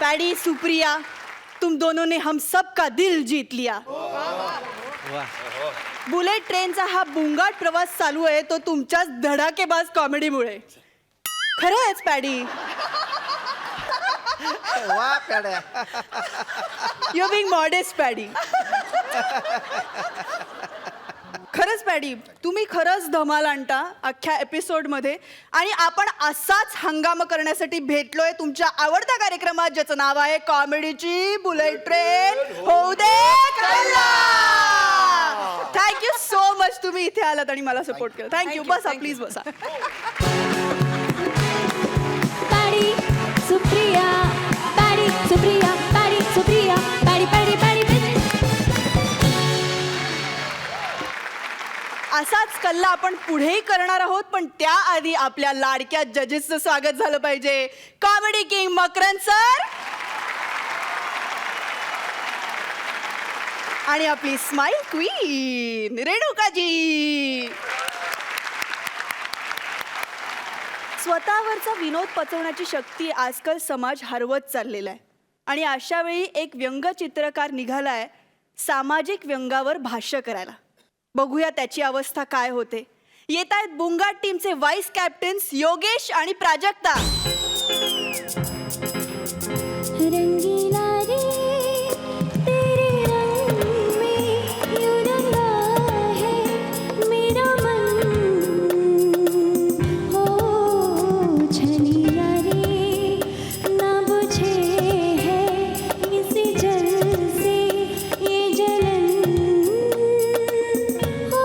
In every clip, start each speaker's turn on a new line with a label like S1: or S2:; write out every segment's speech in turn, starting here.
S1: Paddy, Supriya, तुम दोनों ने हम सब का दिल जीत लिया. बुलेट ट्रेनचा हा बुंगाट प्रवास चालू आहे तो तुमच्याच धडाकेबाज कॉमेडीमुळे. खरंच पॅडी,
S2: वा पॅड्या.
S1: You being modest Paddy. खरंच पॅडी, तुम्ही खरंच धमाल आणता अख्ख्या एपिसोडमध्ये. आणि आपण असाच हंगाम करण्यासाठी भेटलोय तुमच्या आवडत्या कार्यक्रमात, ज्याचं नाव आहे कॉमेडीची बुलेट ट्रेन होऊ दे कल्ला. थँक्यू सो मच, तुम्ही इथे आलात आणि मला सपोर्ट केलं. थँक्यू. बसा प्लीज बसा.
S3: Paddy, Supriya, paddy, Supriya, paddy, Supriya, paddy, paddy, paddy, paddy.
S1: असाच कल्ला आपण पुढेही करणार आहोत, पण त्याआधी आपल्या लाडक्या जजेसचं स्वागत झालं पाहिजे. कॉमेडी किंग मकरंद सर आणि आपली स्माइल क्वीन रेणुकाजी. स्वतःवरचा विनोद पचवण्याची शक्ती आजकाल समाज हरवत चाललेला आहे. आणि अशा वेळी एक व्यंगचित्रकार निघालाय सामाजिक व्यंगावर भाष्य करायला. बघूया त्याची अवस्था काय होते. येत आहेत बुंगाट टीमचे व्हाईस कॅप्टन्स योगेश आणि प्राजक्ता.
S3: रंगीला रे तेरे रंग में यूं रंगा है मेरा मन. हो छलिया रे ना बुझे है इस जल से ये जलन. हो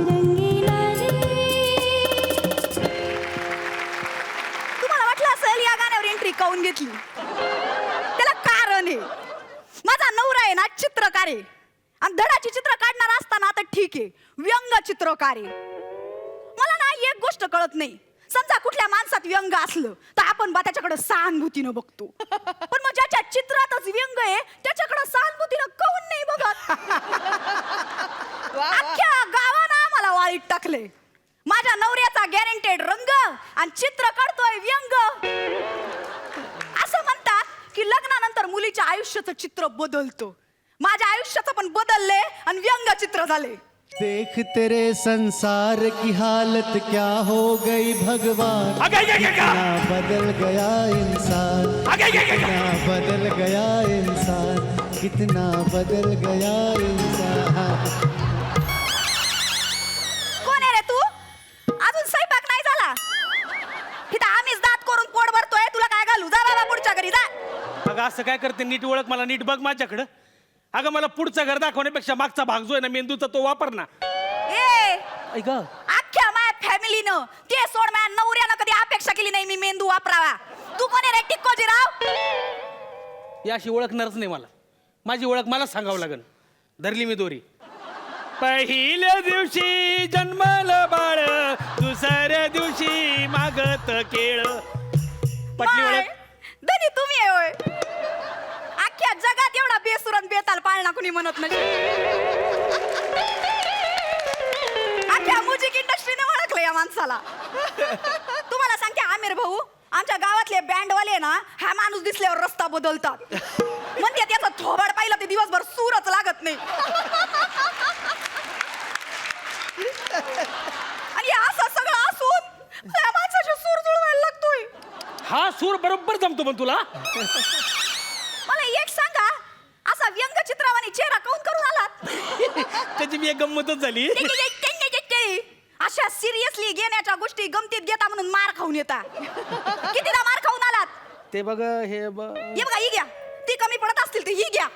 S3: रंगीला रे.
S1: तुम्हाला वाटलं असेल या गाण्यावर एंट्री काऊन घेतली. त्याला कारण आहे. माझा नवरा आहे ना चित्रकार आहे, आणि धडाची चित्र काढणार असताना आता ठीक आहे व्यंग चित्रकार आहे. मला ना एक गोष्ट कळत नाही. समजा कुठल्या माणसात व्यंग असलं तर आपण बा त्याच्याकडे सहानुभूतीनं बघतो, पण मग ज्याच्या चित्रातच व्यंग आहे त्याच्याकडे सहानुभूतीनं काऊन नाही बघत. अख्ख्या गावानं आम्हाला वाळीत टाकले. माझ्या नवऱ्याचा गॅरंटेड रंग आणि चित्र काढतोय व्यंग. असं म्हणतात की लग्नानंतर मुलीच्या आयुष्याचं चित्र बदलतं. माझ्या आयुष्याचं पण बदलले आणि व्यंग चित्र झाले.
S4: देख तेरे संसार की हालत क्या हो गई भगवान. कितना बदल गया इंसान, कितना बदल गया इंसान, कितना बदल गया इंसान.
S1: कोण आहे रे तू? अजून स्वयंपाक नाही झाला. इथं आम्हीच दात करून पोट भरतोय. तुला काय घालू? जा बाबा पुढच्या घरी जा.
S5: अगं असं काय करते, नीट ओळख मला, नीट बघ माझ्याकडं. अगं मला पुढचं घर दाखवण्यापेक्षा मागचा भाग जो आहे ना मेंदूचा तो वापर ना.
S1: ए
S5: ऐक
S1: अख्ख्या माझ्या फॅमिलीनं ते सोड, माझ्या नवऱ्यानं कधी अपेक्षा केली नाही मी मेंदू वापरावा. तू कोण आहे रे टिक्कोजीराव?
S5: या अशी ओळखणारच नाही मला. माझी ओळख मला सांगावं लागेल. धरली मी दोरी. पहिल्या दिवशी जन्मलं बाळ, दुसऱ्या दिवशी मागत केळ. पटली ओळख?
S1: धनी तुम्ही आहे होय? अख्ख्या जगात एवढा बेसुरन बेताल पाळणा कुणी म्हणत नाही. अख्ख्या म्युझिक इंडस्ट्रीने ओळखलं या माणसाला. तुम्हाला सांगते आमिर भाऊ, आमच्या गावातले बँडवाले ना हा माणूस दिसल्यावर रस्ता बदलतात. म्हणते त्याचा थोबाड पाहिलं ते दिवसभर सूरच लागत नाही. आणि असं सगळं असून या माणसाची सूर जुळवायला लागतोय.
S5: हा सूर बरोबर जमतो पण तुला.
S1: मला एक सांगा, असा व्यंगचित्रवाणी चेहरा काऊन करून आलात?
S5: त्याची मी एक गंमतच झाली.
S1: अशा सिरियसली घेण्याच्या गोष्टी गमतीत घेता म्हणून मार खाऊन येता. कितीदा मार खाऊन आलात?
S5: ते बघ हे
S1: बघा ही घ्या. ती कमी पडत असतील तर ही घ्या.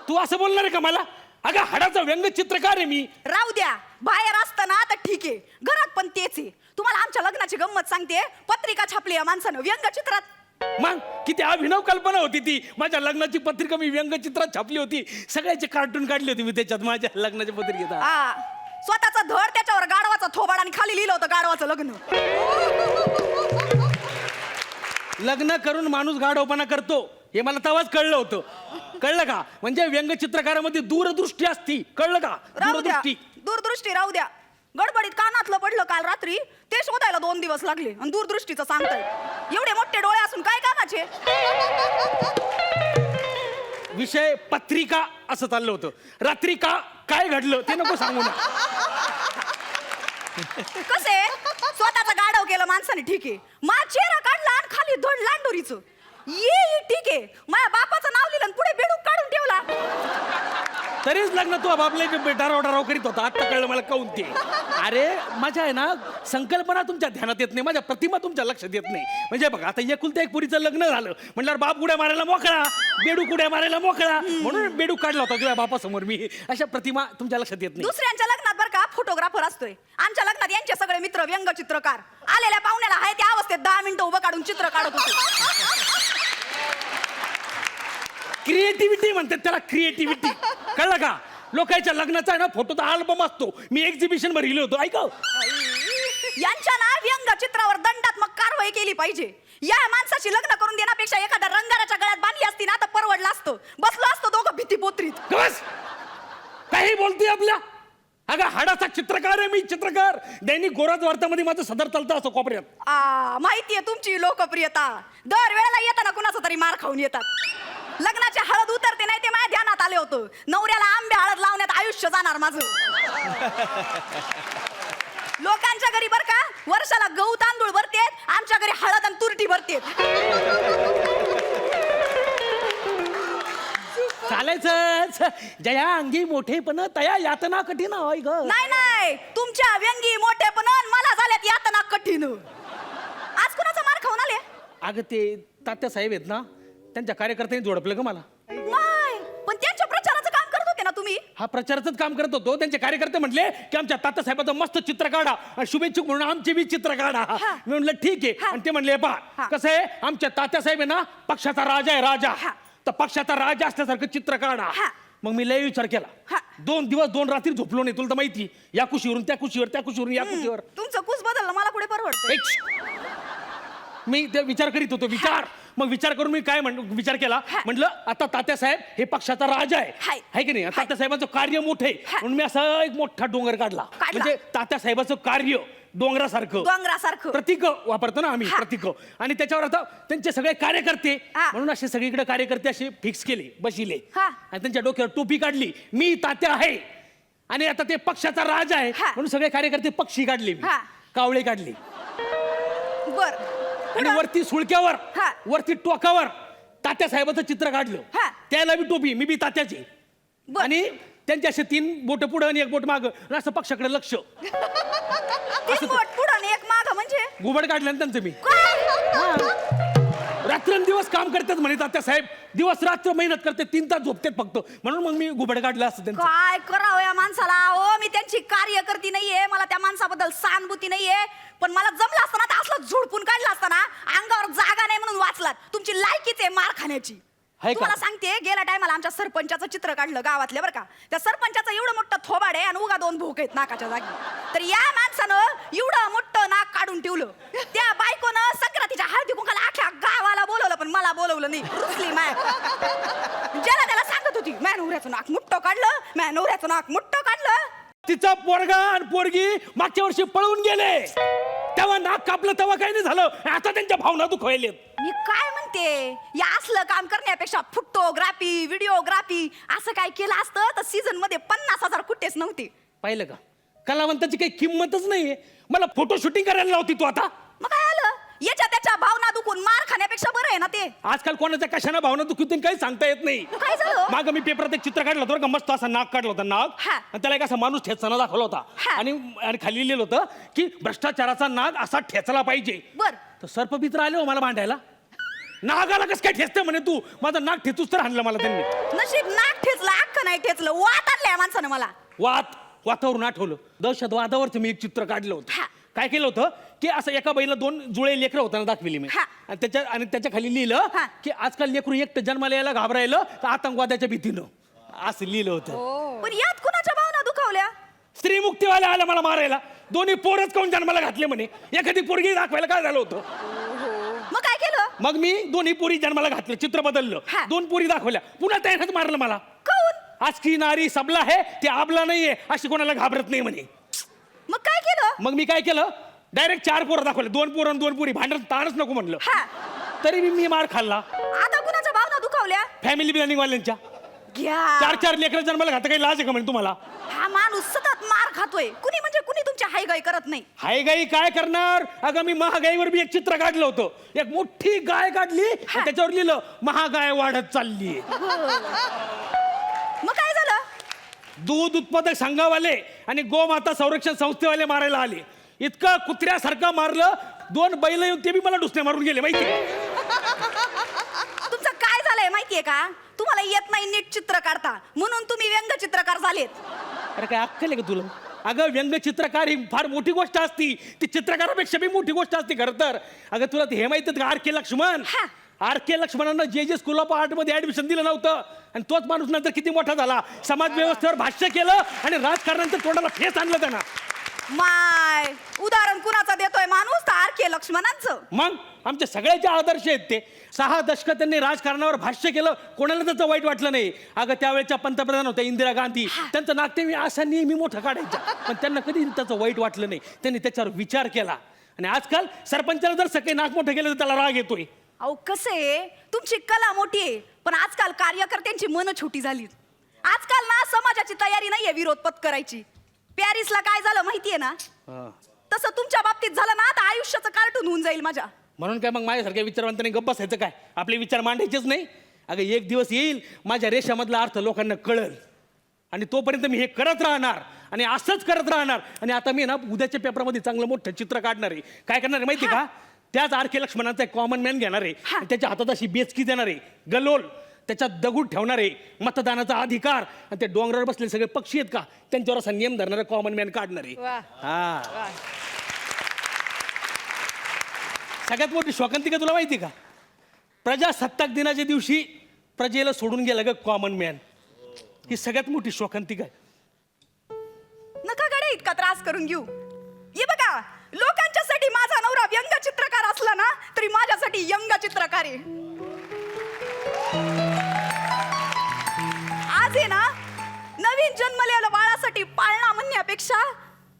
S5: तू असं बोलणार आहे का मला? अगं हाडाचा व्यंगचित्रकार आहे मी.
S1: राहू द्या, बाहेर असताना तर ठीक आहे, घरात पण तेच आहे. तुम्हाला आमच्या लग्नाची गंमत सांगते. पत्रिका छापली या माणसानं व्यंगचित्रात.
S5: मग किती अभिनव कल्पना होती ती. माझ्या लग्नाची पत्रिका मी व्यंगचित्रात छापली होती. सगळ्याचे कार्टून काढले होते मी त्याच्यात माझ्या लग्नाच्या पत्रिकेत.
S1: स्वतःचा धड त्याच्यावर गाढवाचा थोबाड आणि खाली लिहिलं होतं गाढवाचं लग्न.
S5: लग्न करून माणूस गाढवपणा करतो हे मला तेव्हाच कळलं होतं. कळलं का? म्हणजे व्यंगचित्रकारामध्ये दूरदृष्टी असती. कळलं का?
S1: राहू द्या,
S5: दूरदृष्टी.
S1: दूरदृष्टी राहू द्या. गडबडीत कानातलं पडलं काल रात्री, ते शोधायला 2 दिवस लागले. आणि दूरदृष्टीचं सांगताय, एवढे मोठे डोळे असून काय कामाचे?
S5: विषय पत्रिका असं चाललं होतं. रात्री का काय घडलं ते नको सांगू ना.
S1: कसे स्वतःचा गाढव केलं माणसाने, ठीक आहे. माझा चेहरा काढला आणि खाली धड लांडोरीचं ये ठीक आहे. माझ्या बापाचं नाव लिहिलं आणि पुढे बेडूक काढून ठेवला.
S5: तरीच लग्न तू बापले डाराव करीत होता. आता कळलं मला काऊन ते. अरे माझ्या आहे ना संकल्पना तुमच्या ध्यानात येत नाही, माझ्या प्रतिमा तुमच्या लक्षात येत नाही. म्हणजे बघा आता एकुलत्या एक पुरीचं लग्न झालं म्हटल्यावर बाप उड्या मारायला मोकळा, बेडूक उड्या मारायला मोकळा, म्हणून बेडूक काढला होता तुझ्या बापासमोर मी. अशा प्रतिमा तुमच्या लक्षात येत नाही.
S1: दुसऱ्यांच्या लग्नात बरं का फोटोग्राफर असतोय, आमच्या लग्नात यांचे सगळे मित्र व्यंगचित्रकार. आलेल्या पाहुण्याला आहे त्या अवस्थेत 10 मिनिटं उभं काढून चित्र काढत होते.
S5: क्रिएटिव्हिटी म्हणतात त्याला, क्रिएटिव्हिटी. कळलं का? लोकांच्या लग्नाचा आहे ना फोटोचा अल्बम असतो. मी एक्झिबिशन वर लिहिलो होतो. ऐक
S1: यांच्या ना व्यंगचित्रावर दंडात्मक कारवाई केली पाहिजे. या माणसाची लग्न करून देण्यापेक्षा एखाद्या रंगाराच्या गळ्यात बांधली असती ना तर परवडलं असतं. बसलो असतो दोघं भीती पोत्रीत.
S5: बस काही बोलते आपल्या. अगं हाडाचा चित्रकार आहे मी, चित्रकार. दैनिक गोराज वार्तामध्ये माझं सदर चालतं असं कोपऱ्यात.
S1: माहितीये तुमची लोकप्रियता. दर वेळेला येताना कुणाचा तरी मार खाऊन येतात. लग्नाची हळद उतरते नाही ते माझ्या ध्यानात आले होतं. नवऱ्याला आंबे हळद लावण्यात आयुष्य जाणार माझं. लोकांच्या घरी बर का वर्षाला गहू तांदूळ भरतेत, आमच्या घरी हळद आणि तुरटी भरतेत.
S5: चालायचं. जया अंगी मोठेपण तया यातना कठीण होय ग.
S1: नाही तुमच्या व्यंगी मोठेपण मला झाल्यात यातना कठीण. आज कुणाचा मार खाऊन आले?
S5: अगं ते तात्या साहेब आहेत ना, त्यांच्या कार्यकर्त्यांनी जोडपलं ग मला.
S1: नाही पण त्यांच्या प्रचाराचं काम करत होते ना तुम्ही.
S5: हा प्रचाराचंच काम करत होतो. त्यांचे कार्यकर्ते म्हटले की आमच्या तात्या साहेबाचं मस्त चित्र काढा आणि शुभेच्छुक म्हणून आमचे बी चित्र काढा. मी म्हणलं ठीक आहे. आणि ते म्हणले पहा कसं आहे, आमच्या तात्या साहेब आहे ना पक्षाचा राजा आहे, राजा. तर पक्षाचा राजा असल्यासारखं चित्र काढा. मग मी लय विचार केला. 2 दिवस 2 रात्री झोपलो नाही. तुला तर माहिती, या कुशीवरून त्या कुशीवर, त्या कुशीवरून या कुशीवर.
S1: तुमचं कुस बदललं मला पुढे परवडतं.
S5: मी ते विचार करीत होतो. मग विचार करून मी काय विचार केला, म्हटलं आता तात्या साहेब हे पक्षाचा राजा आहे की नाही. तात्या साहेबांचं कार्य मोठं आहे म्हणून मी असा एक मोठा डोंगर काढला. म्हणजे तात्या साहेबाचं कार्य डोंगरासारखं प्रतीक वापरतो ना आम्ही, प्रतीक. आणि त्याच्यावर आता त्यांचे सगळे कार्यकर्ते म्हणून असे सगळीकडे कार्यकर्ते असे फिक्स केले, बसिले. आणि त्यांच्या डोक्यावर टोपी काढली, मी तात्या आहे. आणि आता ते पक्षाचा राजा आहे म्हणून सगळे कार्यकर्ते पक्षी काढले, कावळे काढले.
S1: बर
S5: आणि वरती सुळक्यावर, वरती टोकावर तात्या साहेबाचं चित्र काढलं. त्याला बी टोपी, मी बी तात्याची. आणि त्यांचे असे 3 बोट पुढं आणि 1 बोट माग, असं पक्षाकडे लक्ष.
S1: 3 बोट पुढं आणि 1 माग म्हणजे
S5: घुबड काढलं ना त्यांचं मी. रात्रंदिवस काम करतात म्हणे तात्या साहेब, दिवस रात्र मेहनत करते, 3 तास झोपतात फक्त, म्हणून मग मी घुबड काढलं असतं त्यांचं.
S1: काय करावं या माणसाला. ओ मी त्यांची कार्यकर्ती नाहीये, मला त्या माणसाबद्दल सहानुभूती नाहीये. पण मला जमलं असतं ना तर असलं झोडपून काढलं असतं ना. अंगावर जागा नाही म्हणून वाचलात. तुमची लायकीच आहे मार खाण्याची. तुम्हाला सांगते, गेल्या टायमाला आमच्या सरपंचाचं चित्र काढलं गावातल्या बरं का. त्या सरपंचाचं एवढं मोठं थोबाड आहे आणि उगा 2 भोक आहेत नाकाच्या जागी. तर या माणसानं एवढं मोठं नाक काढून ठेवलं. त्या बायकोनं संक्रांतीच्या हळदी कुंकाला अख्ख्या गावाला बोलवलं पण मला बोलवलं नाही. रुसली माय. ज्याला त्याला सांगत होती मॅ नवऱ्याचं नाक मुठ्ठं काढलं, मॅ नवऱ्याचं नाक मुठ्ठं काढलं.
S5: तिचा पोरगा आणि पोरगी मागच्या वर्षी पळून गेले, तेव्हा नाक कापलं तेव्हा काही नाही झालं. आता त्यांच्या भावना दुखवायलेत.
S1: मी काय म्हणते, या असलं काम करण्यापेक्षा फोटोग्राफी व्हिडिओग्राफी असं काय केलं असतं तर सीझन मध्ये 50,000 कुठेच नव्हते.
S5: पाहिलं का, कलावंताची काही किंमतच नाहीये. मला फोटो शूटिंग करायला लावती तू आता.
S1: मग काय आलं, याच्या त्याच्या भावना दुखून मार खाण्यापेक्षा बरं आहे ना ते.
S5: आजकाल कोणाच्या कशाने भावना दुखवतील काही सांगता येत नाही.
S1: काय झालं?
S5: माग मी पेपरात एक चित्र काढलं होतं, मस्त असा नाक काढला होता, नाक. आणि त्याला एक असा माणूस ठेचताना दाखवला होता. आणि खाली लिहिलं होतं की भ्रष्टाचाराचा नाग असा ठेचला पाहिजे.
S1: बर
S5: तर सर्पमित्र आले हो मला भांडायला. नागाला कसं काय ठेचते म्हणे तू, माझं नाक ठेचूच तर आणलं मला त्यांनी.
S1: नशीब नाक ठेचलं, अख्खं नाही ठेचलं. वात आणलंय माणसानं मला.
S5: वातावरण आठवलं. दहशतवादावरचं मी एक चित्र काढलं होतं. काय केलं होतं की असं एका बाईला 2 जुळे लेकरं होताना दाखविली मी. आणि त्याच्या खाली लिहिलं की आजकाल लेकरू एकटं जन्माला यायला घाबरायलं तर आतंकवादाच्या भीतीनं, असं लिहिलं होतं.
S1: पण यात कुणाच्या भावना दुखावल्या?
S5: स्त्री मुक्तीवाल्या आल्या मला मारायला. 2 पोरच काऊन जन्माला घातले म्हणे. एखादी पोरगी दाखवायला काय झालं होतं.
S1: मग काय केलं?
S5: मग मी 2 पोरी जन्माला घातले, चित्र बदललं. 2 पोरी दाखवल्या, पुन्हा त्यानं मारलं मला.
S1: काऊन?
S5: आज की नारी सबला है ते आबला नाहीये अशी कोणाला घाबरत नाही म्हणे.
S1: मग
S5: मग मी काय केलं, डायरेक्ट 4 पोरं दाखवले, 2 पोरं आणि 2 पोरी, भांडण ताणच नको म्हणलं.
S1: हा
S5: तरी मी मार खाल्ला
S1: आता कुणाच्या भावना दुखावल्या
S5: फॅमिली प्लॅनिंग वाल्यांच्या.
S1: घ्या
S5: 4 लेकरं जन्माला घात, काही लाज आहे का म्हणजे तुम्हाला?
S1: हा माणूस सतत मार खातोय, कुणी म्हणजे कुणी तुमची हायगाई करत नाही.
S5: हाय गाई काय करणार? अगं मी महागाईवर बी एक चित्र काढलं होतं, एक मोठी गाय काढली आणि त्याच्यावर लिहिलं महागाई वाढत चालली.
S1: मग काय झालं?
S5: दूध उत्पादक संघावाले आणि गोमाता संरक्षण संस्थेवाले मारायला आले. इतकं कुत्र्यासारखं मारलं, 2 बैल येऊन ते बी मला डुसणे मारून गेले माहिती.
S1: तुमचं काय झालंय माहितीये का? तुम्हाला येत नाही नीट चित्र काढता, म्हणून तुम्ही व्यंगचित्रकार झालेत.
S5: अरे काय अक्कल आहे का तुला? अगं व्यंगचित्रकार ही फार मोठी गोष्ट असती, ती चित्रकारापेक्षा बी मोठी गोष्ट असते खरं तर. अगं तुला हे माहिती का R.K. लक्ष्मण?
S1: हा.
S5: R.K. लक्ष्मणांना जे स्कूल ऑफ आर्ट मध्ये ऍडमिशन दिलं नव्हतं आणि तोच माणूस नंतर किती मोठा झाला, समाज व्यवस्थेवर भाष्य केलं आणि राजकारणाचं तोंडाला फेस आणलं त्यांना.
S1: माय उदाहरण कुणाचं देतोय माणूस? तर R.K. लक्ष्मणांचं.
S5: मग आमचे सगळ्याचे आदर्श आहेत ते. 6 दशकं त्यांनी राजकारणावर भाष्य केलं, कोणाला त्याचं वाईट वाटलं नाही. अगं त्यावेळेच्या पंतप्रधान होत्या इंदिरा गांधी, त्यांचं नाट्य मी असं नेहमी मोठं काढायचं, पण त्यांना कधी त्याचं वाईट वाटलं नाही. त्यांनी त्याच्यावर विचार केला. आणि आजकाल सरपंचाला जर सगळे नाक मोठं केलं तर त्याला राग येतोय.
S1: अहो कसे तुमची कला मोठी आहे, पण आजकाल कार्यकर्त्यांची मन छोटी झाली. आजकाल ना समाजाची तयारी नाहीये विरोध पत्करायची. पॅरिसला काय झालं माहितीये ना? तसं तुमच्या बाबतीत झालं ना, आता आयुष्याचं कार्टून होऊन जाईल माझ्या.
S5: म्हणून काय मग माझ्यासारख्या विचारवंतांनी गप्प बसायचं काय? आपले विचार मांडायचेच नाही. अगं एक दिवस येईल माझ्या रेषामधला अर्थ लोकांना कळल आणि तोपर्यंत मी हे करत राहणार आणि असंच करत राहणार. आणि आता मी ना उद्याच्या पेपरमध्ये चांगलं मोठं चित्र काढणार आहे. काय करणार आहे माहिती का? त्याच R.K. लक्ष्मणाचा एक कॉमन मॅन घेणार आहे आणि त्याच्या हातात अशी बेचकी देणार आहे, गलोल, त्याच्यात दगड ठेवणार आहे, मतदानाचा अधिकार, आणि ते डोंगरावर बसलेले सगळे पक्षी आहेत का त्यांच्यावर असा नियम धरणारा कॉमन मॅन काढणार आहे. हा सगळ्यात मोठी शोकांतिका तुला माहिती का? प्रजासत्ताक दिनाच्या दिवशी प्रजेला सोडून गेला ग कॉमन मॅन. ही सगळ्यात मोठी शोकांतिका आहे.
S1: नका गडे इतका त्रास करून घेऊ. ये बघा, लोकांच्यासाठी माझा नवरा व्यंगचित्रकार असला ना, तरी माझ्यासाठी व्यंगचित्रकार आहे. आज आहे ना, नवीन जन्मलेल्या बाळासाठी पाळणा म्हणण्यापेक्षा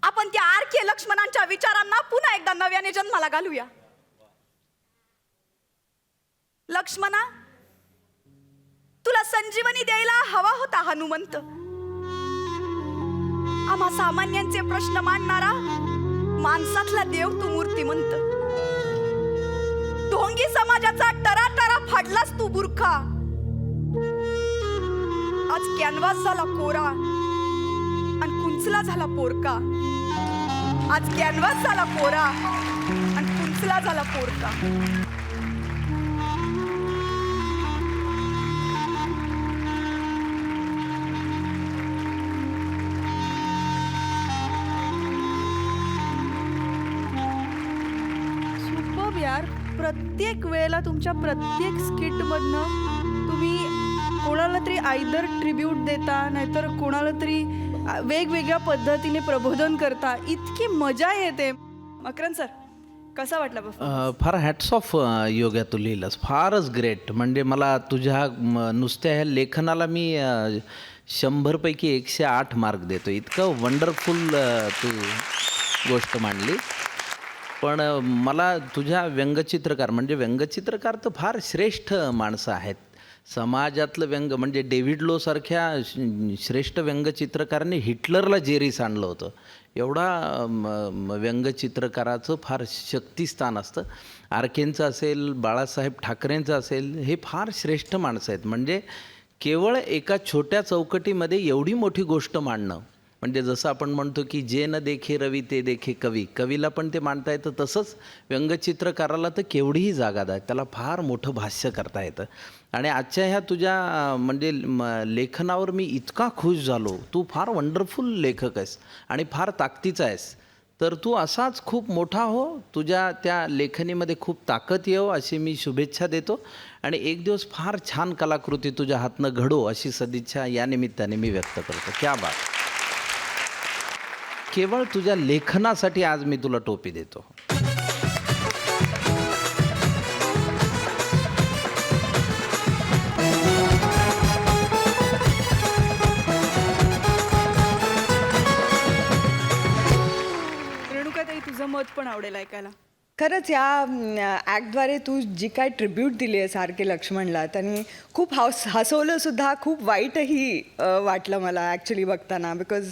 S1: आपण त्या R.K. लक्ष्मणांच्या विचारांना पुन्हा एकदा नव्याने जन्माला घालूया. लक्ष्मणा, तुला संजीवनी द्यायला हवा होता हनुमंत. आम्हा सामान्यांचे प्रश्न मांडणारा माणसातला देव तू मूर्तिमंत. ढोंगी समाजाचा टराटरा फाडलास तू बुरखा. आज कॅनव्हास झाला कोरा आणि कुंचला झाला पोरका. आज कॅनव्हास झाला कोरा आणि कुंचला झाला पोरका.
S2: यार, प्रत्येक वेळेला तुमच्या प्रत्येक स्किटमधनं तुम्ही कोणाला तरी आयदर ट्रिब्यूट देता, नाहीतर कोणाला तरी वेगवेगळ्या पद्धतीने प्रबोधन करता. इतकी मजा येते. मकरंद सर, कसा वाटला?
S6: फार हॅट्स ऑफ योग्या तू लिहिलंस, फारच ग्रेट. म्हणजे मला तुझ्या नुसत्या ह्या लेखनाला मी 100पैकी 108 मार्क देतो. इतकं वंडरफुल तू गोष्ट मांडली. पण मला तुझ्या व्यंगचित्रकार, म्हणजे व्यंगचित्रकार तर फार श्रेष्ठ माणसं आहेत समाजातलं. व्यंग म्हणजे डेव्हिड लोसारख्या श्रेष्ठ व्यंगचित्रकारांनी हिटलरला जेरीस आणलं होतं. एवढा व्यंगचित्रकाराचं फार शक्तिस्थान असतं. R.K.चं असेल, बाळासाहेब ठाकरेंचं असेल, हे फार श्रेष्ठ माणसं आहेत. म्हणजे केवळ एका छोट्या चौकटीमध्ये एवढी मोठी गोष्ट मांडणं, म्हणजे जसं आपण म्हणतो की जे न देखे रवी ते देखे कवी, कवीला पण ते मांडता येतं, तसंच व्यंगचित्रकाराला तर केवढीही जागा द्या, त्याला फार मोठं भाष्य करता येतं. आणि आजच्या ह्या तुझ्या म्हणजे लेखनावर मी इतका खुश झालो. तू फार वंडरफुल लेखक आहेस आणि फार ताकदीचा आहेस. तर तू असाच खूप मोठा हो, तुझ्या त्या लेखनीमध्ये खूप ताकद येव अशी मी शुभेच्छा देतो. आणि एक दिवस फार छान कलाकृती तुझ्या हातनं घडो अशी सदिच्छा या निमित्ताने मी व्यक्त करतो. क्या बात. केवळ तुझ्या लेखनासाठी आज मी तुला टोपी देतो.
S2: मत पण आवडेल ऐकायला.
S7: खरंच या ॲक्टद्वारे तू जी काय ट्रिब्यूट दिली आहे आर के लक्ष्मणला, त्यांनी खूप हसवलं सुद्धा, खूप वाईटही वाटलं मला ॲक्च्युली बघताना. बिकॉज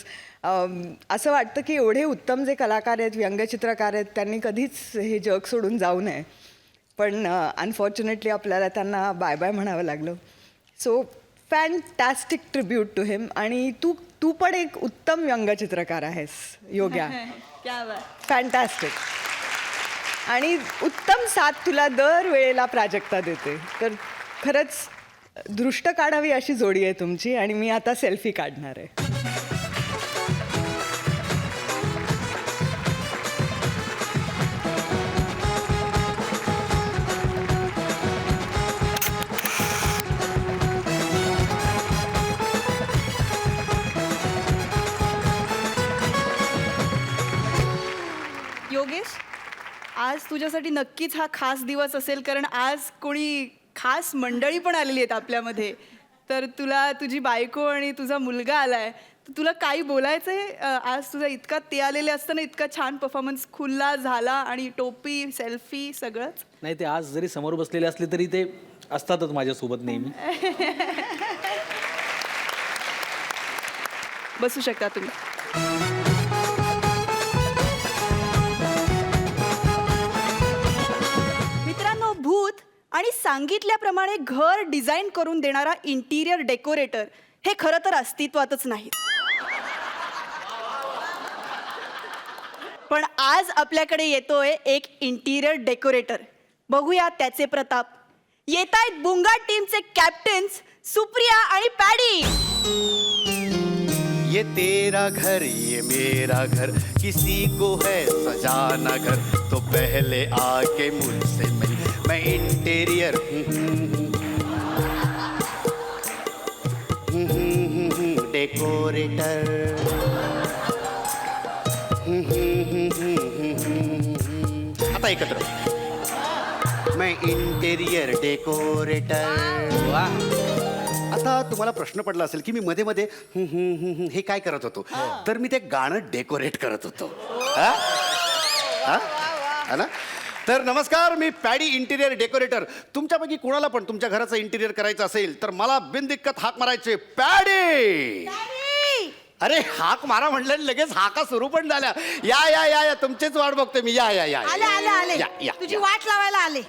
S7: असं वाटतं की एवढे उत्तम जे कलाकार आहेत, व्यंगचित्रकार आहेत, त्यांनी कधीच हे जग सोडून जाऊ नये. पण अनफॉर्च्युनेटली आपल्याला त्यांना बाय बाय म्हणावं लागलं. सो फॅन्टॅस्टिक ट्रिब्यूट टू हिम. आणि तू पण एक उत्तम व्यंगचित्रकार आहेस योग्या.
S2: क्या बात.
S7: फॅन्टॅस्टिक. आणि उत्तम साथ तुला दरवेळेला प्राजक्ता देते. तर खरंच दृष्ट काढावी अशी जोडी आहे तुमची. आणि मी आता सेल्फी काढणार आहे.
S2: योगेश, आज तुझ्यासाठी नक्कीच हा खास दिवस असेल, कारण आज कोणी खास मंडळी पण आलेली आहेत आपल्यामध्ये. तर तुला तुझी बायको आणि तुझा मुलगा आलाय, तर तुला काही बोलायचंय? आज तुझा इतका ते आलेले असताना इतका छान परफॉर्मन्स खुल्ला झाला आणि टोपी, सेल्फी सगळंच.
S5: नाही, ते आज जरी समोर बसलेले असले तरी ते असतातच माझ्यासोबत नेहमी.
S2: बसू शकता तुम्ही. मित्रांनो, भूत आणि सांगितल्याप्रमाणे घर डिझाईन करून देणारा इंटिरियर डेकोरेटर हे खरं तर अस्तित्वातच नाही. पण आज आपल्याकडे येतोय एक इंटिरियर डेकोरेटर. बघूया त्याचे प्रताप. येत आहेत बुंगा टीमचे कॅप्टन्स सुप्रिया आणि पॅडी.
S4: ये तेरा घर ये मेरा घर, किसी को है सजाना घर, तो पहले आके मुझसे मिल, मैं इंटीरियर डेकोरेटर. आता एकत्र, मैं इंटेरियर डेकोरेटर.
S5: वा,
S4: आता तुम्हाला प्रश्न पडला असेल की मी मध्ये मध्ये हे काय करत होतो. तर मी ते गाणं डेकोरेट करत होतो. हा? हा? हा ना? तर नमस्कार, मी पॅडी इंटिरियर डेकोरेटर. तुमच्यापैकी कुणाला पण तुमच्या घराचं इंटिरियर करायचं असेल तर मला बिनदिक्कत हाक मारायचे, पॅडी. अरे हाक मारा म्हटलं लगेच हाका सुरू पण झाल्या. या या या या, तुमचीच वाट बघतोय मी. या या या या, या,
S1: तुझी
S4: या.
S1: वाट लावायला आले.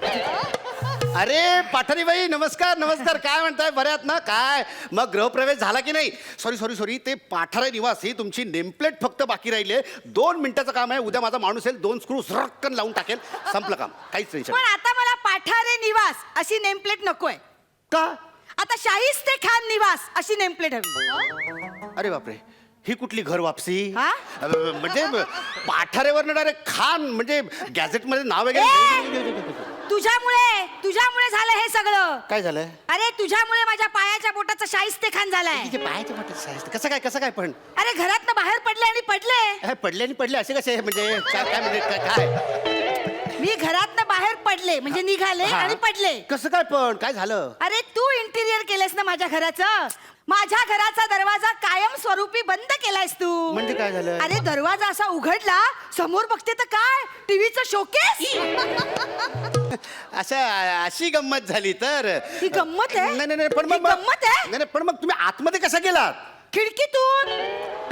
S4: अरे पाठारीबाई, नमस्कार नमस्कार. काय म्हणताय, बऱ्यात ना? काय मग गृहप्रवेश झाला की नाही? सॉरी सॉरी सॉरी, ते पाठारे निवासी तुमची नेमप्लेट फक्त बाकी राहिली. 2 मिनिटाचं काम आहे. उद्या माझा माणूस येईल, 2 स्क्रू रक्कन लावून टाकेल. संपलं काम, काहीच टेन्शन.
S1: पण आता मला पाठारे निवास अशी नेमप्लेट नकोय.
S4: का?
S1: आता शाहिस्ते खान निवास अशी नेमप्लेट हवी.
S4: अरे बापरे, ही कुठली घर वापसी?
S1: हा?
S4: म्हणजे पाठारेवर डायरेक्ट खान, म्हणजे गॅझेटमध्ये नाव वगैरे.
S1: तुझ्यामुळे झालं हे सगळं.
S4: काय झालंय?
S1: अरे तुझ्यामुळे माझ्या पायाच्या बोटाचा शाहिस्ते खान झालाय.
S4: पायाच्या वाटत कसं काय पण?
S1: अरे घरातनं बाहेर पडले आणि पडले.
S4: पडले आणि पडले असे कसे? म्हणजे काय म्हणजे काय?
S1: मी घरातनं बाहेर पडले म्हणजे निघाले
S4: हा.
S1: आणि पडले.
S4: कसं काय पण? काय झालं?
S1: अरे तू इंटिरियर केलंस ना माझ्या घराचं. माझ्या घराचा दरवाजा कायम स्वरूपी बंद केलायस तू.
S4: म्हणजे काय झालं?
S1: अरे दरवाजा असा उघडला, समोर बघते तर काय, टीव्हीचं शोकेस.
S4: अशी गंमत झाली तर?
S1: ही गंमत आहे?
S4: नाही नाही, पण
S1: ही
S4: मग
S1: गंमत आहे?
S4: नाही पण मग तुम्ही आतमध्ये कसा गेलात?
S1: खिडकीतून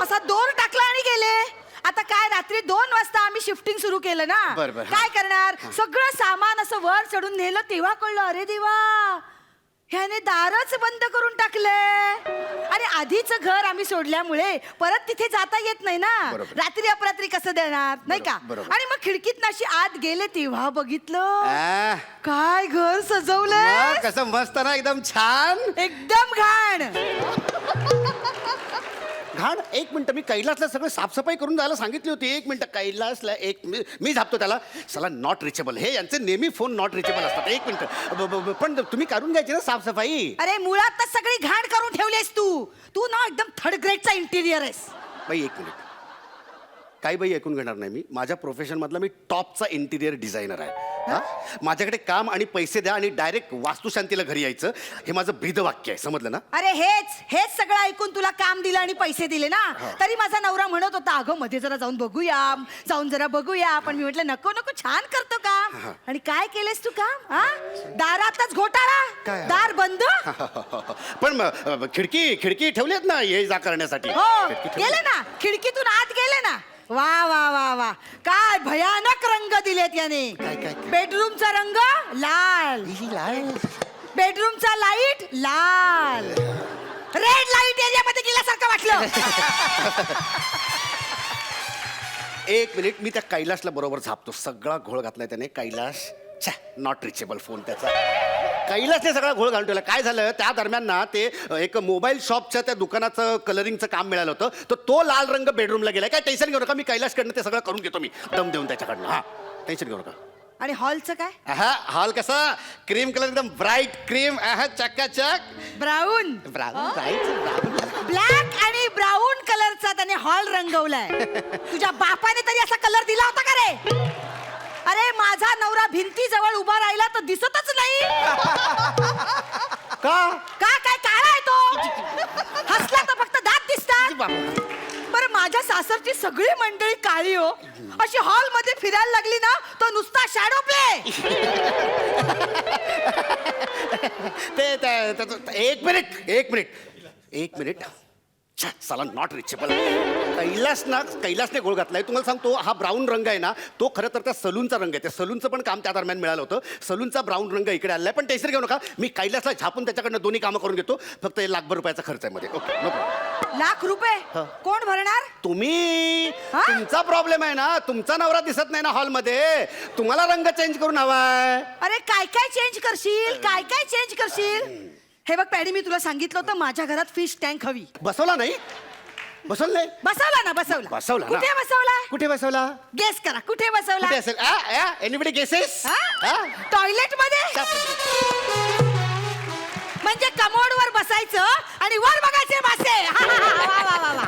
S1: असा दोर टाकला आणि गेले. आता काय, रात्री 2 वाजता आम्ही शिफ्टिंग सुरू केलं ना.
S4: बरं, बरं.
S1: काय करणार, सगळं सामान असं वर चढून नेलं. तेव्हा कळलं, अरे देवा, ह्याने दारच बंद करून टाकले. आणि आधीचं घर आम्ही सोडल्यामुळे परत तिथे जाता येत नाही ना.
S4: बरोबर.
S1: रात्री अपरात्री कसं देणार, नाही का?
S4: बरोबर.
S1: आणि मग खिडकीत अशी आत गेले तेव्हा बघितलं,
S4: आ,
S1: काय घर सजवलंय.
S4: मग कसं मस्त ना, एकदम छान.
S1: एकदम घाण.
S4: घाण? 1 मिनिट, मी कैलासला सगळं साफसफाई करून जायला सांगितली होती. 1 मिनिट, कैलासला मी झापतो त्याला. चला, नॉट रिचेबल. हे यांचे नेहमी फोन नॉट रिचेबल असतात. 1 मिनिट, पण तुम्ही करून घ्यायची ना साफसफाई.
S1: अरे मुळात तर सगळी घाण करून ठेवलीस तू ना एकदम थर्ड ग्रेडचा इंटिरियर आहेस.
S4: बाई 1 मिनिट, काही बाई ऐकून घेणार नाही मी. माझ्या प्रोफेशनमधला मी टॉपचा इंटिरियर डिझायनर आहे. हा? माझ्याकडे काम आणि पैसे द्या आणि डायरेक्ट वास्तुशांतीला घरी यायचं, हे माझं ब्रीद वाक्य आहे, समजलं ना?
S1: अरे हेच सगळं ऐकून तुला काम दिलं आणि पैसे दिले ना, तरी माझा नवरा म्हणत होता अगं मध्ये जरा जाऊन जरा बघूया, पण मी म्हटलं नको नको, छान करतो काम. आणि काय केलेस तू काम? हा, दारातच घोटाळा,
S4: काय?
S1: दार बंद.
S4: पण खिडकी ठेवलीत ना ये जा करण्यासाठी.
S1: हो
S4: खिडकी ठेवली.
S1: गेले ना, खिडकीतून आत गेले ना. वा वा वा वा, काय भयानक रंग दिलेत याने.
S4: काय?
S1: बेडरूमचा रंग लाल, बेडरूमचा लाईट लाल, रेड लाईट एरियामध्ये गेल्यासारखं वाटलं.
S4: एक मिनिट, मी त्या कैलासला बरोबर झापतो. सगळा घोळ घातलाय त्याने. कैलास नॉट रिचेबल फोन त्याचा. कैलासने सगळा घोळ घालून ठेवला. काय झालं त्या दरम्यान ना, ते एक मोबाईल शॉपच्या त्या दुकानाचं कलरिंगचं काम मिळालं होतं, तर तो लाल रंग बेडरूमला गेलाय. काय टेन्शन घेऊ नका, मी कैलासकडनं ते सगळं करून घेतो, मी दम देऊन त्याच्याकडनं. हा, टेन्शन घेऊ नका.
S1: आणि हॉलचं काय?
S4: हा, हॉल कसा क्रीम कलर, एकदम ब्राईट क्रीम, चकाचक
S1: ब्राऊन,
S4: ब्राईट.
S1: ब्लॅक आणि ब्राऊन कलरचा त्याने हॉल रंगवलाय. तुझ्या बापाने तरी असा कलर दिला होता का रे? अरे माझा नवरा भिंतीजवळ उभा राहिला तर दिसतच नाही. काय काळा आहे तो, हसला तर फक्त दात दिसतात. बरं माझ्या सासरची सगळी मंडळी काळी हो, अशी हॉल मध्ये फिरायला लागली ना तो नुसता शॅडो प्ले.
S4: एक मिनिट साला नॉट रिचेबल. कैलासने गोळ घातलाय. तुम्हाला सांगतो, हा ब्राऊन रंग आहे ना, तो खरं तर त्या सलूनचा रंग आहे. त्या सलूनचं पण काम त्या दरम्यान मिळालं होतं. सलूनचा ब्राऊन रंग इकडे आलाय. पण टेन्शन घेऊ नका, मी कैलासला झापून त्याच्याकडनं दोन्ही कामं करून घेतो. फक्त ₹1,00,000 खर्च आहे मध्ये. Okay, no problem.
S1: ₹1,00,000 कोण भरणार?
S4: तुम्ही.
S1: हा?
S4: तुमचा प्रॉब्लेम आहे ना, तुमचा नवरा दिसत नाही ना हॉलमध्ये. तुम्हाला रंग चेंज करून हवाय.
S1: अरे काय चेंज करशील? हे बघ पॅडी, मी तुला सांगितलं होतं माझ्या घरात फिश टँक हवी.
S4: बसवला नाही? बसवलं नाही?
S1: बसवला
S4: ना. कुठे बसवला?
S1: गेस करा कुठे बसवला?
S4: कुठे असेल? Anybody guesses?
S1: टॉयलेट मध्ये. म्हणजे कमोड वर बसायचं आणि वर बघायचे मासे. वा वा वा वा.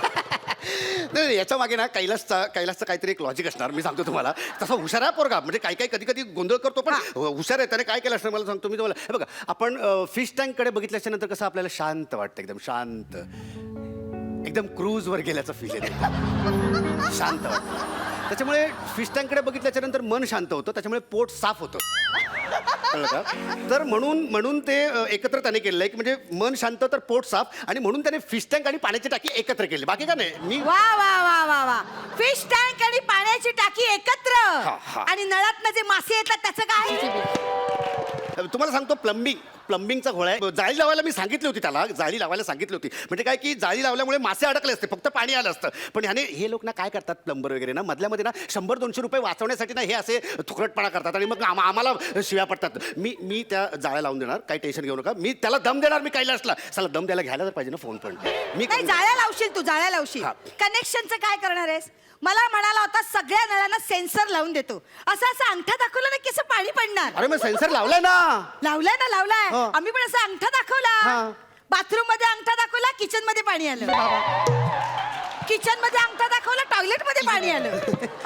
S4: नाही, याच्या मागे ना कैलासचं काहीतरी एक लॉजिक असणार. मी सांगतो तुम्हाला. तसा हुशार आहे पोरगा. म्हणजे काही कधी गोंधळ करतो, पण हुशार आहे. त्याने काय केलं असणार मला सांगतो मी तुम्हाला. हे बघा, आपण फिश टँककडे बघितल्याच्या नंतर कसं आपल्याला शांत वाटतं, एकदम शांत, एकदम क्रूजवर गेल्याचं फील येतं, शांत वाटतं. त्याच्यामुळे फिश टँककडे बघितल्याच्या नंतर मन शांत होतं, त्याच्यामुळे पोट साफ होतं. कळलं का? तर म्हणून ते एकत्र त्याने केलेलं आहे की म्हणजे मन शांत तर पोट साफ, आणि म्हणून त्याने फिश टँक आणि पाण्याची टाकी एकत्र केली. बाकी का नाही. मी
S1: वा वा वा वा वा. फिश टँक आणि पाण्याची टाकी एकत्र, आणि नळातनं जे मासे येतात त्याचं काय?
S4: तुम्हाला सांगतो, प्लंबिंगचा घोळ आहे. जाळी लावायला मी सांगितली होती त्याला, जाळी लावायला सांगितली होती. म्हणजे काय की जाळी लावल्यामुळे मासे अडकले असते, फक्त पाणी आलं असतं. पण हे लोक ना काय करतात, प्लंबर वगैरे ना, मधल्यामध्ये ना ₹100-200 वाचवण्यासाठी ना हे असे थुकरटपणा करतात, आणि मग आम्हाला शिव्या पडतात. मी त्या जाळ्या लावून देणार, काही टेन्शन घेऊ नका. मी त्याला दम देणार. मी कैलासला साला दम द्यायला घ्यायला तर पाहिजे ना फोन. पण मी
S1: नाही, जाळ्या लावशील. कनेक्शनचं काय करणार आहेस? मला म्हणाला होता सगळ्या नळांना सेन्सर लावून देतो. असं अंगठा दाखवला ना की असं पाणी पडणार.
S4: अरे मग सेन्सर लावलाय ना.
S1: लावलाय. आम्ही पण असा अंगठा दाखवला. बाथरूम मध्ये अंगठा दाखवला, किचन मध्ये पाणी आलं. किचन मध्ये अंगठा दाखवला, टॉयलेट मध्ये पाणी आलं.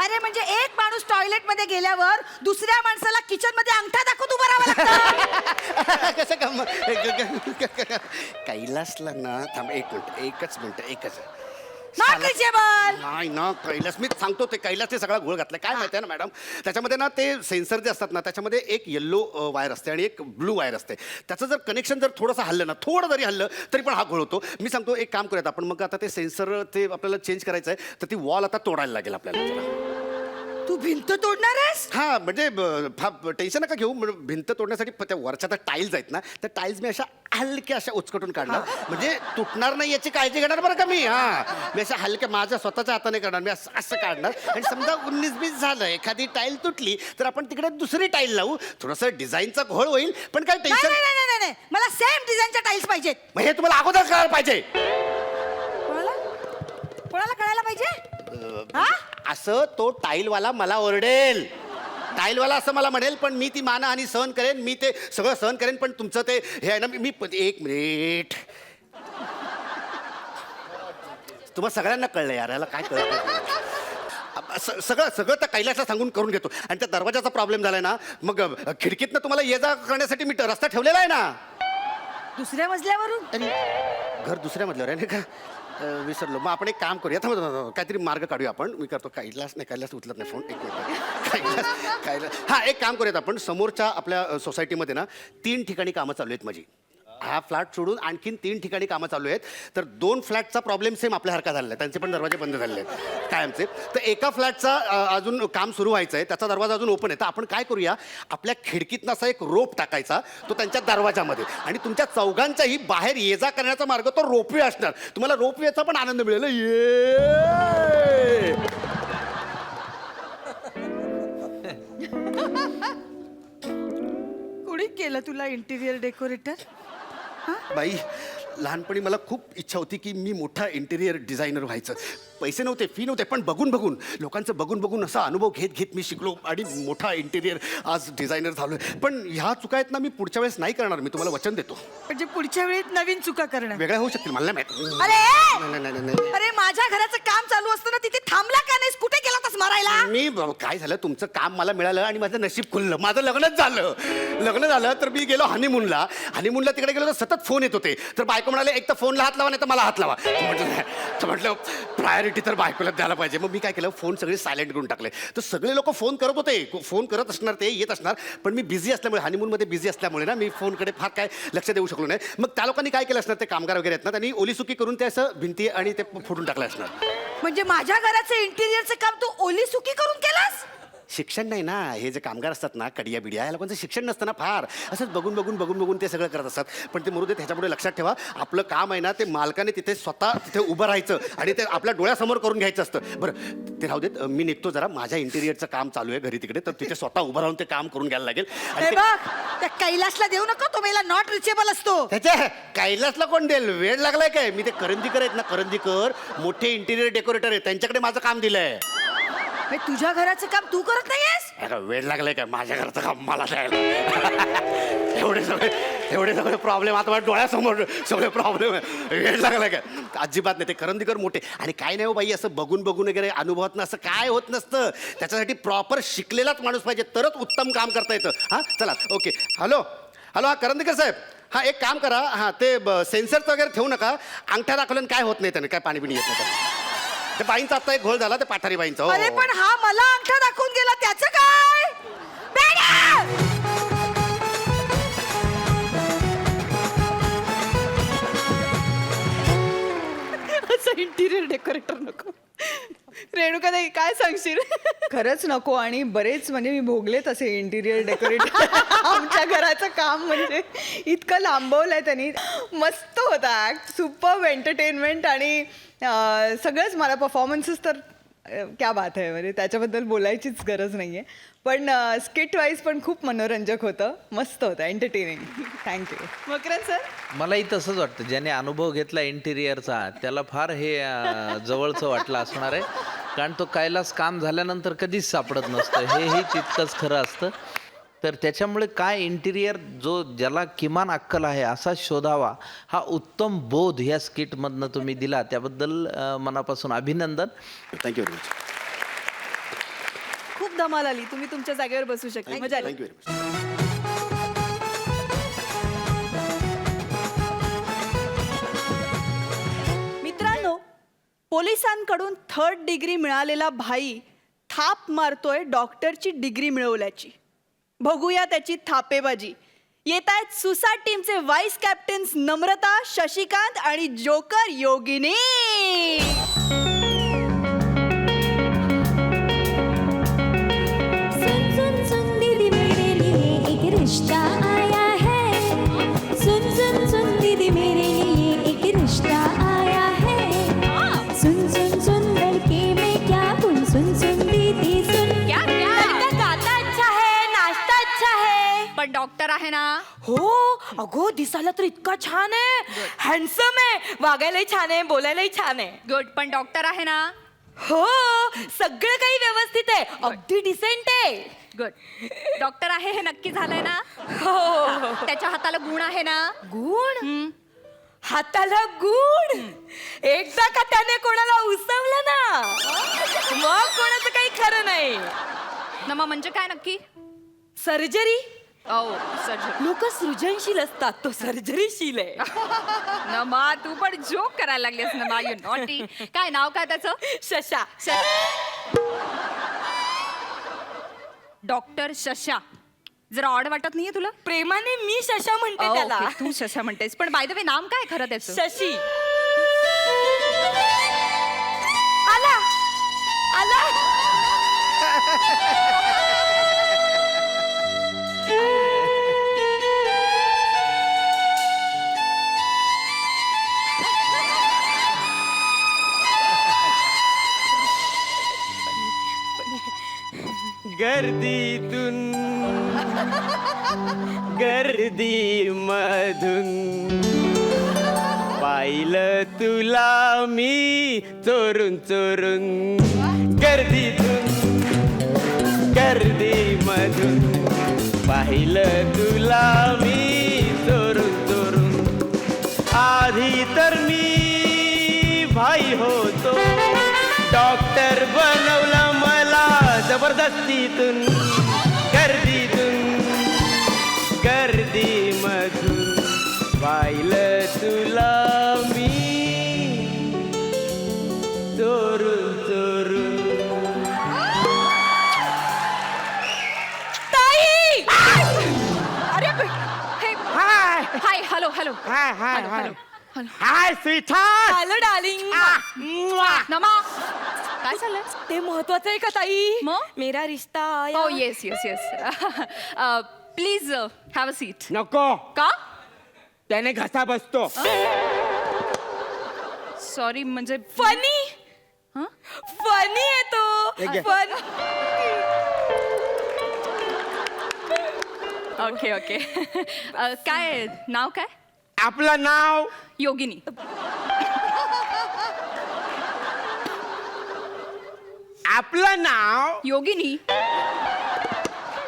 S1: अरे म्हणजे एक माणूस टॉयलेट मध्ये गेल्यावर दुसऱ्या माणसाला किचन मध्ये अंगठा दाखवत उभं राहावं लागतं.
S4: कसं काम? कैलासला ना, थांब एकच मिनिट.
S1: Not reachable.
S4: नाही ना कैलास, मी सांगतो ते कैलासने सगळा घोळ घातलाय. काय माहिती आहे ना मॅडम, त्याच्यामध्ये ना ते सेन्सर जे असतात ना, त्याच्यामध्ये एक येल्लो वायर असते आणि एक ब्लू वायर असते. त्याचं जर कनेक्शन जर थोडंसं हल्लं ना, थोडं जरी हल्लं तरी पण हा घोळ होतो. मी सांगतो एक काम करूयात आपण. मग आता ते सेन्सर ते आपल्याला चेंज करायचं आहे, तर ती वॉल आता तोडायला लागेल आपल्याला.
S1: तू भिंत तोडणार आहेस?
S4: हा, म्हणजे टेन्शन नका घेऊ. भिंत तोडण्यासाठी त्या वरच्या त्या टाईल्स आहेत ना, त्या टाईल्स मी अशा हलक्या अशा उचकटून काढणार. म्हणजे तुटणार नाही याची काळजी घेणार बरं का मी. मी अशा हलक्या माझ्या स्वतःच्या हाताने करणार. मी असं काढणार, आणि समजा 19-20 झालं, एखादी टाईल तुटली तर आपण तिकडे दुसरी टाईल लावू. थोडंसं डिझाईनचा घोळ होईल, पण काय टेन्शन
S1: नाही, मला सेम डिझाईनच्या टाईल्स पाहिजेत.
S4: मग हे तुम्हाला अगोदर कळायला पाहिजे.
S1: कोणाला कळायला पाहिजे?
S4: असं तो टाईलवाला मला ओरडेल. टाईलवाला असं मला म्हणेल, पण मी ती मानहानी सहन करेन. मी ते सगळं सहन करेन. पण तुमचं ते हे आहे ना, मी एक मिनिट. तुम्हाला सगळ्यांना कळलं यार, याला काय कळलं? सगळं सगळं त्या कैलासला सांगून करून घेतो. आणि त्या दरवाजाचा प्रॉब्लेम झालाय ना, मग खिडकीतनं तुम्हाला ये जा करण्यासाठी मी रस्ता ठेवलेला आहे ना.
S2: दुसऱ्या मजल्यावरून
S4: अरे घर दुसऱ्या मधल्यावर आहे नाही का? विसरलो. मग आपण एक काम करूया, थांबा काहीतरी मार्ग काढूया आपण. मी करतो. कैलास उचलत नाही फोन. एक मिनिट. कैलास हां, एक काम करूयात आपण. समोरच्या आपल्या सोसायटीमध्ये ना 3 ठिकाणी कामं चालू आहेत माझी. हा फ्लॅट सोडून आणखीन 3 ठिकाणी कामं चालू आहेत. तर 2 फ्लॅटचा प्रॉब्लेम सेम आपल्यासारखा झालेला आहे. त्यांचे पण दरवाजे बंद झालेले आहेत कायमचे. तर एका फ्लॅटचा अजून काम सुरू व्हायचं आहे, त्याचा दरवाजा अजून ओपन आहे. तर आपण काय करूया, आपल्या खिडकीतनं असा एक रोप टाकायचा तो त्यांच्या दरवाजामध्ये, आणि तुमच्या चौघांचाही बाहेर ये जा करण्याचा मार्ग तो रोपवे असणार. तुम्हाला रोपवेचा पण आनंद मिळेल. ये
S2: कोणी केलं तुला इंटिरियर डेकोरेटर?
S4: बाई, लहानपणी मला खूप इच्छा होती की मी मोठा इंटिरियर डिझायनर व्हायचं. पैसे नव्हते, फी नव्हते, पण बघून बघून लोकांचं बघून असा अनुभव घेत मी शिकलो आणि मोठा इंटिरियर आज डिझायनर झालोय. पण ह्या चुका आहेत ना, मी पुढच्या वेळेस नाही करणार. मी तुम्हाला वचन देतो.
S2: म्हणजे पुढच्या वेळी नवीन चुका करणार.
S4: वेगळ्या होऊ शकतील, मला नाही माहित.
S2: अरे
S4: नाही, नाही, नाही.
S2: अरे माझ्या घराचं काम चालू असताना तिथे थांबला का नाहीस? कुठे गेला होतास मारायला?
S4: मी काय झालं, तुमचं काम मला मिळालं आणि माझं नशीब खुललं. माझं लग्नच झालं. लग्न झालं तर मी गेलो हनीमूनला. तिकडे गेलो तर सतत फोन येत होते. तर बायको म्हणाले, एक तर फोनला हात लावा, नाही तर मला हात लावा. म्हटलं प्रायोरिटी तर बायकोला द्यायला पाहिजे. मग मी काय केलं, फोन सगळे सायलेंट करून टाकले. तर सगळे लोक फोन करत होते, फोन करत असणार, ते येत असणार, पण मी बिझी असल्यामुळे, हनीमूनमध्ये बिझी असल्यामुळे ना, मी फोनकडे फार काय लक्ष देऊ शकलो नाही. मग त्या लोकांनी काय केलं असणार, ते कामगार वगैरे आहेत ना, त्यांनी ओली सुकी करून ते असं भिंती आणि ते फोडून टाकलं असणार.
S2: म्हणजे माझ्या घराचं इंटिरियरचं काम तू ओली सुकी करून केलास?
S4: शिक्षण नाही ना, हे जे कामगार असतात ना, कडिया बिडिया, या लोकांचं शिक्षण नसतं ना फार. असंच बघून ते सगळं करत असतात. पण ते मरू दे, त्याच्यापुढे लक्षात ठेवा, आपलं काम आहे ना, ते मालकाने तिथे स्वतः तिथे उभं राहायचं आणि ते आपल्या डोळ्यासमोर करून घ्यायचं असतं. बरं, ते राहू देत, मी निघतो जरा. माझ्या इंटिरियरचं काम चालू आहे घरी तिकडे, तर तिथे स्वतः उभं राहून ते काम करून घ्यायला लागेल. आणि ते-
S2: बघ, त्या कैलासला देऊ नका, तो मेला नॉट रिचेबल असतो.
S4: त्याच्या कैलासला कोण देईल? वेळ लागलाय काय? मी ते करंदीकर आहेत ना, करंदीकर मोठे इंटिरियर डेकोरेटर आहेत, त्यांच्याकडे माझं काम दिलंय.
S2: तुझ्या घराचं काम तू करत नाहीयेस?
S4: वेळ लागलाय काय माझ्या घरचं काम मला द्यायला? एवढे सगळे प्रॉब्लेम आता माझ्या डोळ्यासमोर सगळे प्रॉब्लेम आहे. वेळ लागलाय काय? अजिबात नाही. ते करंदीकर मोठे. आणि काय नाही हो बाई, असं बघून वगैरे अनुभवात असं काय होत नसतं. त्याच्यासाठी प्रॉपर शिकलेलाच माणूस पाहिजे, तरच उत्तम काम करता येतं. हां, चला, ओके. हॅलो, हा करंदीकर साहेब. हां, एक काम करा, हां, ते सेन्सरचं वगैरे ठेवू नका. अंगठ्या दाखवल्यानं काय होत नाही, त्याने काय पाणी पिणी येत नाही. ते बाईंचा आता एक घोळ झाला, ते पाठारी बाईंचा.
S2: अरे पण हा मला अंगठा दाखवून गेला, त्याचं काय? असं इंटिरियर डेकोरेटर नको. रेणुका ताई, काय सांगशील?
S7: खरंच नको. आणि बरेच म्हणजे मी भोगले तसे इंटिरियर डेकोरेटर. आमच्या घराचं काम म्हणजे इतकं लांबवलंय त्यांनी. मस्त होता ॲक्ट, सुपर्ब एंटरटेनमेंट, आणि सगळंच मला परफॉर्मन्सेस तर क्या बात आहे, म्हणजे त्याच्याबद्दल बोलायचीच गरज नाही आहे. पण स्किट वाईज पण खूप मनोरंजक होतं, मस्त होतं, एंटरटेनिंग. थँक्यू.
S2: मकरन सर?
S6: मलाही तसंच वाटतं. ज्याने अनुभव घेतला इंटिरियरचा त्याला फार हे जवळचं वाटलं असणार आहे. कारण तो कैलास काम झाल्यानंतर कधीच सापडत नसतं, हेही तितकंच खरं असतं. तर त्याच्यामुळे काय इंटिरियर ज्याला किमान अक्कल आहे असा शोधावा, हा उत्तम बोध ह्या स्किटमधनं तुम्ही दिला, त्याबद्दल मनापासून अभिनंदन.
S4: Thank you very much.
S2: खूप धमाल आली. तुम्ही तुमच्या जागेवर बसू शकता. मजा आली.
S4: Thank you very much.
S2: मित्रांनो, पोलिसांकडून 3rd डिग्री मिळालेला भाई थाप मारतोय डॉक्टरची डिग्री मिळवल्याची. बघूया त्याची थापेबाजी. येत आहेत सुसाट टीमचे व्हाईस कॅप्टन्स नम्रता, शशिकांत आणि जोकर योगिनी.
S3: सुन सुन सुन दीदी मेरे लिए एक रिश्ता आया है. सुन सुन सुन दीदी मेरे लिए एक रिश्ता आया है. सुन सुन सुन लड़के में क्या गुण, सुन सुन दीदी सुन.
S1: लड़का गाता अच्छा है, नाचता अच्छा है, पण डॉक्टर आहे ना.
S8: हो, अगो दिसायला तर इतका छान आहे, हँडसम आहे, वागायलाही छान आहे, बोलायलाही छान आहे.
S1: गुड, पण डॉक्टर आहे ना.
S8: हो, सगळं काही व्यवस्थित आहे, अगदी डिसेंट आहे.
S1: गुड, डॉक्टर आहे हे नक्की झालंय ना.
S8: हो.
S1: त्याच्या हाताला गुण आहे ना.
S8: गुण? हाताला गुण? एकदा का त्याने कोणाला उसवलं ना, मग कोणाचं काही खरं नाही.
S1: नमा म्हणजे काय नक्की?
S8: सर्जरी.
S1: सर्जरी.
S8: लोक सृजनशील असतात, तो सर्जरीशील आहे.
S1: नमा तू पण जोक करायला लागलीस नमा, यू नॉटी. काय नाव काय त्याचं?
S8: शशा.
S1: डॉक्टर शशा. जरा ऑड वाटत नाहीये तुला?
S8: प्रेमाने मी शशा म्हणते
S1: Oh,
S8: त्याला.
S1: okay. तू शशा म्हणतेस, पण बाय द वे नाम काय खरं त्याचं?
S8: शशी. आला आला.
S5: गर्दीतून गर्दी मधून पाहिलं तुला मी चोरून चोरून. गर्दीतून गर्दी मधून पाहिलं तुला मी चोरून चोरून. आधी तर मी भाई होतो, डॉक्टर बनवलं मला जबरदस्तीतून. गर्दीतून गर्दी मधून पाहिलं तुला मी चोरून चोरून.
S8: ताई.
S1: अरे hi hello hello
S5: hi hi
S1: hello,
S5: hi
S1: hello.
S5: Hi sweetheart.
S8: Hello darling.
S1: नमा काय झालं?
S8: ते महत्वाचं आहे का ताई?
S1: मग?
S8: मेरा रिश्ता आया.
S1: हो yes yes yes. Please have a seat.
S5: नको,
S1: का?
S5: त्याने घसा बसतो.
S1: सॉरी म्हणजे
S8: फनी.
S1: हं?
S8: फनी आहे तो.
S5: हे घे.
S8: फन.
S1: Okay okay. काय नाव काय?
S5: आपलं नाव
S1: योगिनी.
S5: आपलं नाव
S1: योगिनी.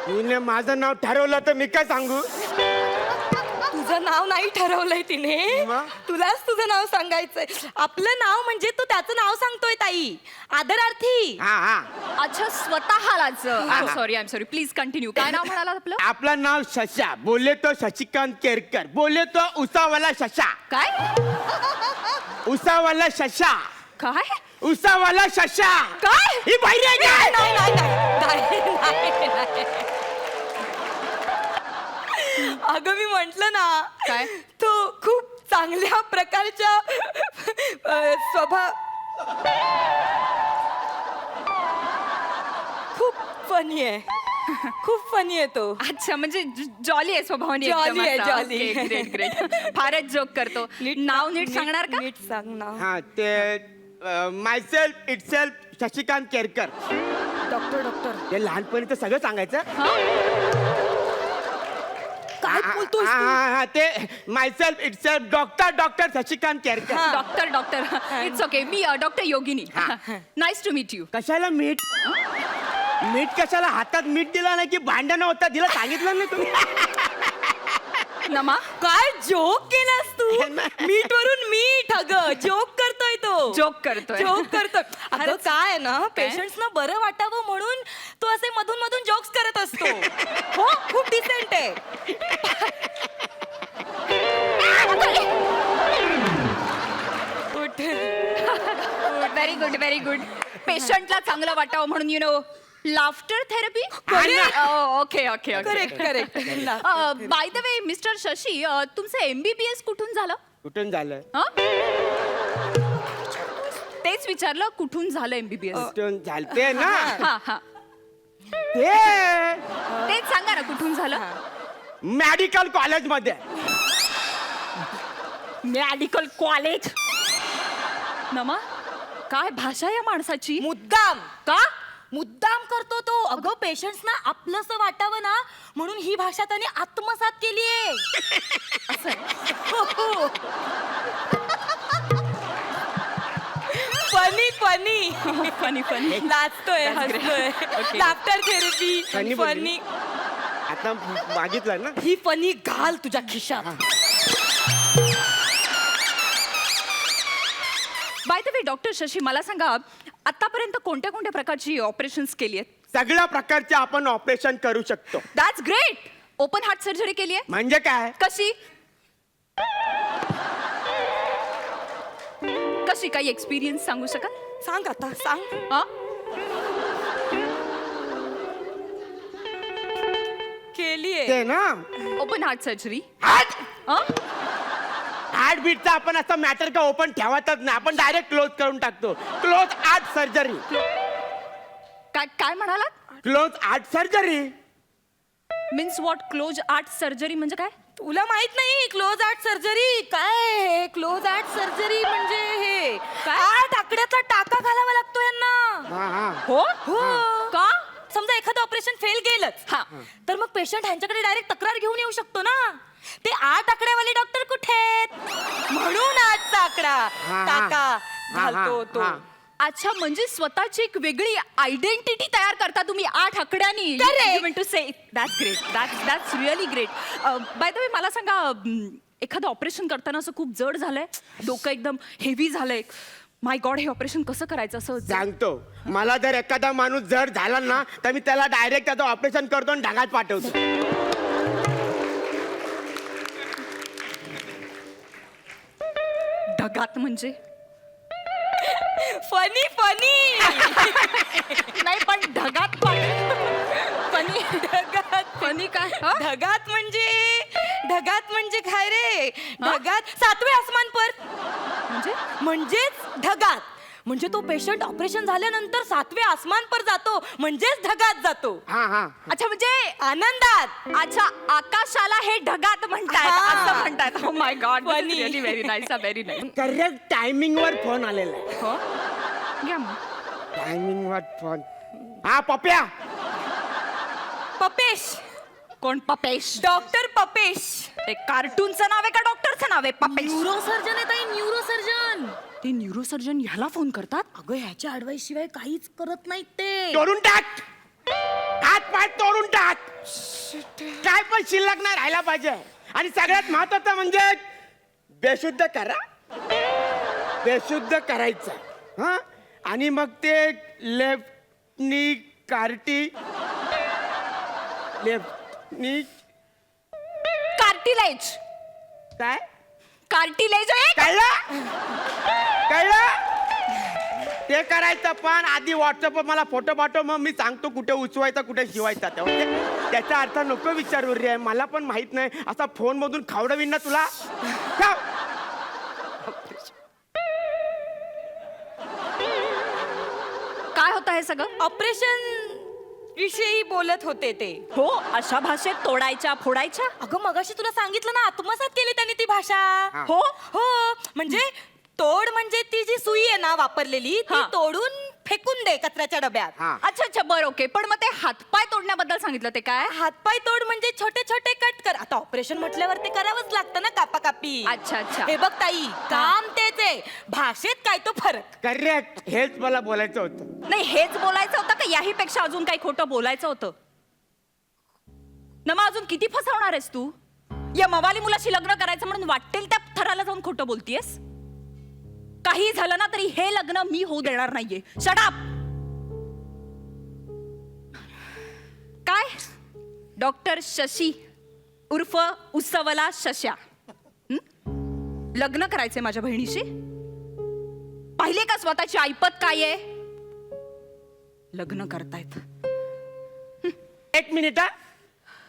S5: हिने माझं नाव ठरवलं तर मी काय सांगू?
S8: तुझं नाव नाही ठरवलंय तिने.
S5: मग?
S8: तुलाच तुझं नाव सांगायचंय. आपलं नाव म्हणजे तू त्याचं नाव सांगतोय ताई, आदरार्थी.
S5: हा हा.
S1: अच्छा स्वतःलाच. Sorry I am sorry. Please continue. काय नाव म्हणाला आपलं?
S5: आपलं नाव शशा. बोले तो शशिकांत केरकर. बोले तो उसावाला शशा.
S1: काय
S5: उसावाला शशा.
S1: काय
S5: उसावाला शशा.
S1: काय?
S5: ही बाहेर आहे
S8: नाही,
S5: काय?
S8: नाही, नाही, नाही, नाही. अगं मी म्हंटल ना,
S1: काय?
S8: तो खूप चांगल्या प्रकारच्या स्वभाव. खूप फनी आहे. खूप फनी आहे तो.
S1: अच्छा म्हणजे जॉली आहे स्वभावाने.
S8: Jolly आहे, jolly.
S1: Great great. फारच जोक करतो. नाव नीट सांगणार का?
S8: नीट सांग ना.
S5: हा ते myself itself Shashikant Kerkar.
S8: Doctor.
S5: ते लहानपणीचं सगळं सांगायचं.
S8: काय बोलतोय
S5: हा, हा, हा, ते myself itself doctor Shashikant Kerkar.
S1: Doctor it's okay. मी doctor Yogini. Nice to meet you.
S5: कशाला मीठ? मीठ कशाला? हातात मीठ दिला नाही की भांडणं होता. दिला सांगितलं नाही तुम्ही?
S1: नमा
S8: काय जोक केलास तू? मीठ वरून मीठ. अगं जोक करतोय तो.
S1: जोक करतोय.
S8: जोक करतोय. अगं काय आहे ना, पेशंट्स ना बरं वाटावं म्हणून तो असे मधून मधून जोक्स करत असतो. हो खूप डिसेंट आहे.
S1: Very good very good. पेशंटला चांगलं वाटावं म्हणून you know laughter therapy. Okay okay
S8: correct correct.
S1: Bye the way mister Shashi, तुमचं MBBS कुठून झालं?
S5: कुठून झालं?
S1: हं? तेच विचारलं, कुठून झालं MBBS?
S5: कुठून झालते ना?
S1: हा हा
S5: ते
S1: तेच सांगा ना, कुठून झालं?
S5: मेडिकल कॉलेज मध्ये.
S1: Medical college. नमा काय भाषा या माणसाची?
S8: मुद्दाम
S1: का?
S8: मुद्दाम करतो तो. अगं पेशंट्स ना आपलंसं वाटावं ना म्हणून ही भाषा त्याने आत्मसात केलीये. Funny funny
S1: funny funny.
S8: नाचतोय हसतोय. लाफ्टर थेरपी
S5: Funny बोलली.
S8: फनी.
S5: आता मागितलं ना.
S8: ही फनी घाल तुझ्या खिशात.
S1: By the way doctor Shashi, मला सांगा आतापर्यंत कोणत्या कोणत्या प्रकारची ऑपरेशन्स केली आहेत?
S9: सगळ्या प्रकारचे आपण ऑपरेशन करू शकतो.
S1: That's great. Open heart surgery केली आहे?
S9: म्हणजे काय?
S1: कशी कशी काही एक्सपिरियन्स सांगू शकाल?
S8: सांग आता सांग.
S1: हा?
S8: केलीये
S9: ते ना
S1: ओपन हार्ट सर्जरी.
S9: हार्ट बीटचा आपण असं मॅटर का ओपन ठेवतच नाही, आपण डायरेक्ट क्लोज करून टाकतो. Close heart surgery.
S1: काय काय म्हणालात?
S9: Close heart surgery.
S1: Means what? Close art surgery म्हणजे काय?
S8: तुला माहित नाही क्लोज आर्ट सर्जरी काय? क्लोज आर्ट सर्जरी म्हणजे हे
S1: काय?
S8: आठ आकड्याचा टाका घालावा लागतो यांना.
S9: हा हा.
S1: हो
S8: हो.
S1: का?
S8: समजा एखादं ऑपरेशन फेल गेलंच
S1: हा.
S8: तर मग पेशंट ह्यांच्याकडे डायरेक्ट तक्रार घेऊन येऊ शकतो ना. ते 8 आकड्यावाले डॉक्टर कुठे आहेत? म्हणून 8चा आकडा
S9: हा.
S8: टाका
S9: हा,
S8: घालतो तो.
S9: हा.
S1: अच्छा, म्हणजे स्वतःची एक वेगळी आयडेंटिटी तयार करता तुम्ही 8 आकड्यांनी.
S8: Correct.
S1: To say that's great. That's really great. By the way मला सांगा, एखादं ऑपरेशन करताना असं खूप जड झालंय, डोकं एकदम हेवी झालंय, माय गॉड हे ऑपरेशन कसं करायचं असं
S9: सांगतो. मला जर एखादा माणूस जड झाला ना तर मी त्याला डायरेक्ट त्याचं ऑपरेशन करतो आणि ढगात पाठवतो.
S1: ढगात म्हणजे?
S8: फनी फनी
S1: नाही पण ढगात फनी फनी काय? हा?
S8: ढगात म्हणजे काय रे? ढगात 7वे आसमान पर म्हणजेच ढगात. म्हणजे तो पेशंट ऑपरेशन झाल्यानंतर 7वे आसमान पर जातो म्हणजेच ढगात जातो.
S9: हा हा.
S1: अच्छा, म्हणजे
S8: आनंदात.
S1: अच्छा, आकाशाला हे ढगात म्हणतायत
S8: हा.
S1: असं म्हणतायत. Oh my God, this is
S8: Funny.
S1: really very nice, very nice.
S9: Correct timing वर फोन आलेला आहे.
S1: हो? घ्या मग.
S9: टायमिंग वर फोन. हा पप्या.
S8: पपेश.
S1: कोण पपेश?
S8: डॉक्टर पपेश.
S1: ते कार्टूनचं नाव आहे का डॉक्टरचं नाव आहे पपेश?
S8: न्यूरोसर्जन आहे ताई, न्यूरोसर्जन.
S1: ते न्यूरोसर्जन ह्याला फोन करतात?
S8: अगं ह्याच्या ऍडवाइस शिवाय काहीच करत नाहीत ते.
S9: तोडून टाक. हात पाय तोडून टाक. काय पण शिल्लक नाही राहायला पाहिजे. आणि सगळ्यात महत्वाचं म्हणजे बेशुद्ध करा. बेशुद्ध करायचं. हा. आणि मग ते लेफ्टनी कार्टी लेफ्टनी
S1: कार्टिलेज.
S9: काय
S1: कार्टिलेज आहे.
S9: कळलं? कळलं? ते करायचं पण आधी व्हॉट्सअपवर मला फोटो पाठव, मग मी सांगतो कुठे उचवायचा कुठे शिवायचा. त्याचा अर्थ नको विचारू रे, मला पण माहित नाही. असा फोन मधून खावडवीन ना तुला. खाव.
S1: काय होतं हे सगळं?
S8: ऑपरेशन विषयी बोलत होते ते.
S1: हो, अशा भाषेत तोडायच्या फोडायच्या?
S8: अगं मगाशी तुला सांगितलं ना, आत्मसात केली त्यांनी ती भाषा.
S1: हो
S8: हो, म्हणजे तोड म्हणजे ती जी सुई आहे ना वापरलेली ती
S1: हा.
S8: तोडून फेकून दे कचऱ्याच्या डब्यात.
S9: हा.
S1: अच्छा अच्छा, बरं, ओके. पण मग ते हातपाय तोडण्याबद्दल सांगितलं ते काय?
S8: हातपाय तोड म्हणजे छोटे छोटे कट कर. आता ऑपरेशन म्हटल्यावर ते करावंच लागतं ना, कापाकापी.
S1: अच्छा अच्छा.
S8: हे बघ ताई, काम तेच आहे, भाषेत काय तो फरक.
S9: करेक्ट. हेच मला बोलायचं होतं.
S1: नाही, हेच बोलायचं होतं का याही पेक्षा अजून काही खोटं बोलायचं होतं ना? मग अजून किती फसवणार आहेस तू? या मवाली मुलाशी लग्न करायचं म्हणून वाटेल त्या थराला जाऊन खोटं बोलतीयस? काही झालं ना तरी हे लग्न मी होऊ देणार नाहीये. Shut up. काय? डॉक्टर शशी उर्फ उसवला शशा हं? लग्न करायचंय माझ्या बहिणीशी? पाहिले का स्वतःची ऐपत काय आहे? लग्न करतायत.
S9: एक मिनिट हा.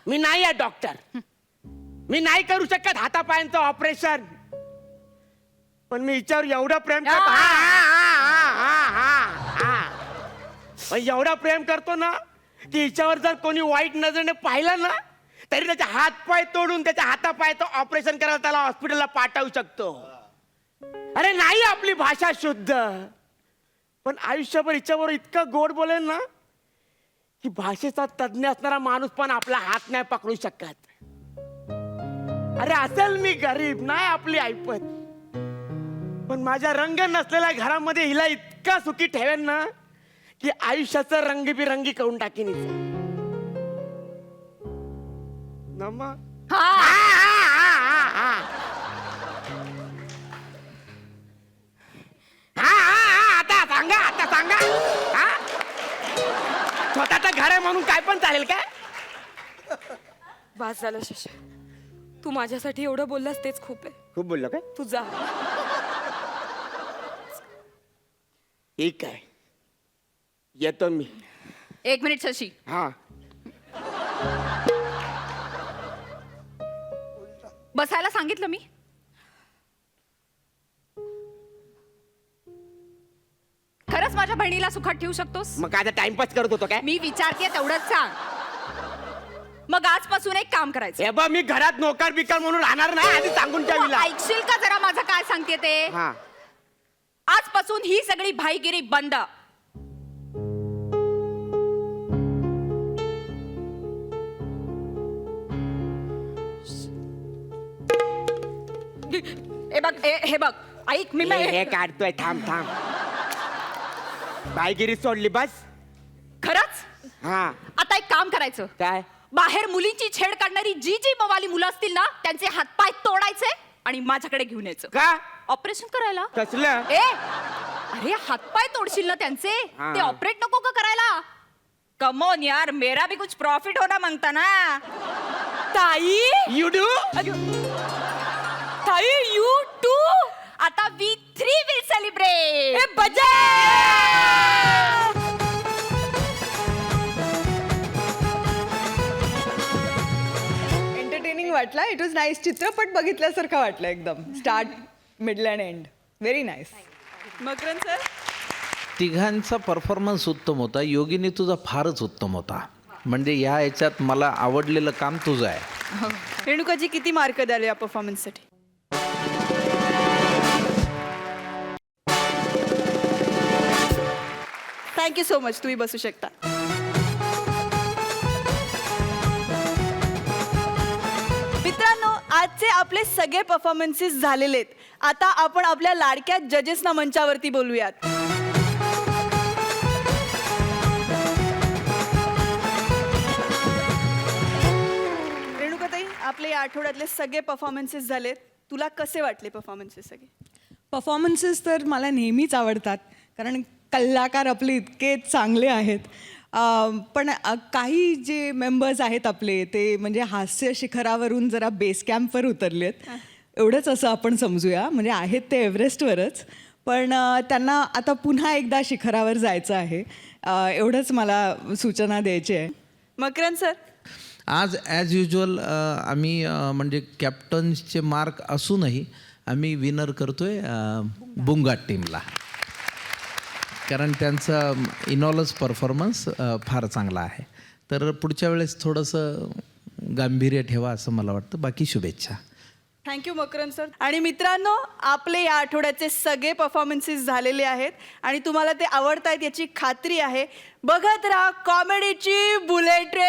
S9: मी नाही आहे डॉक्टर. मी नाही करू शकत हातापायांचं ऑपरेशन. पण मी हिच्यावर एवढं प्रेम करतो. पण एवढा प्रेम करतो ना की हिच्यावर जर कोणी वाईट नजरेने पाहिलं ना तरी त्याचे हात पाय तोडून त्याच्या हातापायचं ऑपरेशन करायला त्याला हॉस्पिटलला पाठवू शकतो. अरे नाही आपली भाषा शुद्ध. पण आयुष्यभर हिच्यावर इतकं गोड बोलेल ना की भाषेचा तज्ञ असणारा माणूस पण आपला हात नाही पकडू शकत. अरे असेल मी गरीब, नाही आपली ऐपत, पण माझ्या रंग नसलेल्या घरामध्ये हिला इतका सुखी ठेवेन ना की आयुष्याचं रंगबिरंगी करून टाकीन हिचं. नमा. आता सांगा, आता सांगा हा? स्वतःचं घर आहे म्हणून काय पण चालेल काय?
S8: बस झालं शशी, तू माझ्यासाठी एवढं बोललास तेच खूप आहे.
S9: खूप बोललो काय?
S8: तू जा.
S9: ठीक आहे, येतो मी.
S1: 1 मिनिट शशी.
S9: हा
S1: बसायला सांगितलं मी. खरंच माझ्या बहिणीला सुखात ठेवू शकतोस?
S9: मग काय टाइमपास करत होतो काय?
S1: मी विचारते तेवढंच सांग. मग आजपासून एक काम करायचं.
S9: हे बघ, मी घरात नोकर बिकर म्हणून राहणार नाही, आधी सांगून
S1: तू
S9: ठेवीला.
S1: ऐकशील का जरा माझं काय सांगते ते?
S9: हा
S1: आजपासून ही सगळी भाईगिरी बंद. हे बघ ऐक मी
S9: हे काढतोय, थांब थांब. बायगिरी सोडली बस.
S1: खरंच
S9: हा
S1: आता एक काम करायचं.
S9: काय?
S1: बाहेर मुलींची छेड काढणारी जी मवाली मुलं असतील ना, त्यांचे हातपाय तोडायचे आणि माझ्याकडे घेऊन यायचं.
S9: का?
S1: ऑपरेशन करायला.
S9: कसलं?
S1: अरे हातपाय तोडशील ना त्यांचे,
S9: हा.
S1: ते ऑपरेट नको का करायला? कमॉन यार, मेरा भी कुछ प्रॉफिट होना मांगता ना. ताई
S9: यू डू.
S1: ताई यू टू. आता वी 3 विल सेलिब्रेट. बजा.
S7: एंटरटेनिंग वाटला. It was nice. चित्रपट बघितल्यासारखा वाटलं एकदम. Start, middle and end. Very nice.
S2: Makarand sir.
S6: तिघांचा परफॉर्मन्स उत्तम होता. योगिनी तुझा फारच उत्तम होता. म्हणजे या याच्यात मला आवडलेलं काम तुझं आहे.
S2: रेणुकाजी किती मार्क द्याल या परफॉर्मन्ससाठी? Thank you so much. तुम्ही बसू शकता. मित्रांनो, आजचे आपले सगळे परफॉर्मन्सेस झालेले आहेत. आता आपण आपल्या लाडक्या जजेसना मंचावरती बोलूयात. रेणुकाताई, आपले या आठवड्यातले सगळे परफॉर्मन्सेस झालेत. तुला कसे वाटले परफॉर्मन्सेस सगळे?
S7: परफॉर्मन्सेस तर मला नेहमीच आवडतात, कारण कलाकार आपले इतके चांगले आहेत. पण काही जे मेंबर्स आहेत आपले, ते म्हणजे हास्य शिखरावरून जरा बेस कॅम्पवर उतरलेत, एवढंच असं आपण समजूया. म्हणजे आहेत ते एव्हरेस्टवरच, पण त्यांना आता पुन्हा एकदा शिखरावर जायचं आहे. एवढंच मला सूचना द्यायची आहे.
S2: मकरंद सर.
S6: आज ॲज युजल आम्ही म्हणजे कॅप्टन्सचे मार्क असूनही आम्ही विनर करतोय बुंगाट टीमला, कारण त्यांचा इनॉलस परफॉर्मन्स फार चांगला आहे. तर पुढच्या वेळेस थोडंसं गांभीर्य ठेवा असं मला वाटतं. बाकी शुभेच्छा.
S2: Thank you Makarand sir. आणि मित्रांनो, आपले या आठवड्याचे सगळे परफॉर्मन्सेस झालेले आहेत आणि तुम्हाला ते आवडत आहेत याची खात्री आहे. बघत राहा कॉमेडीची बुलेट ट्रेन.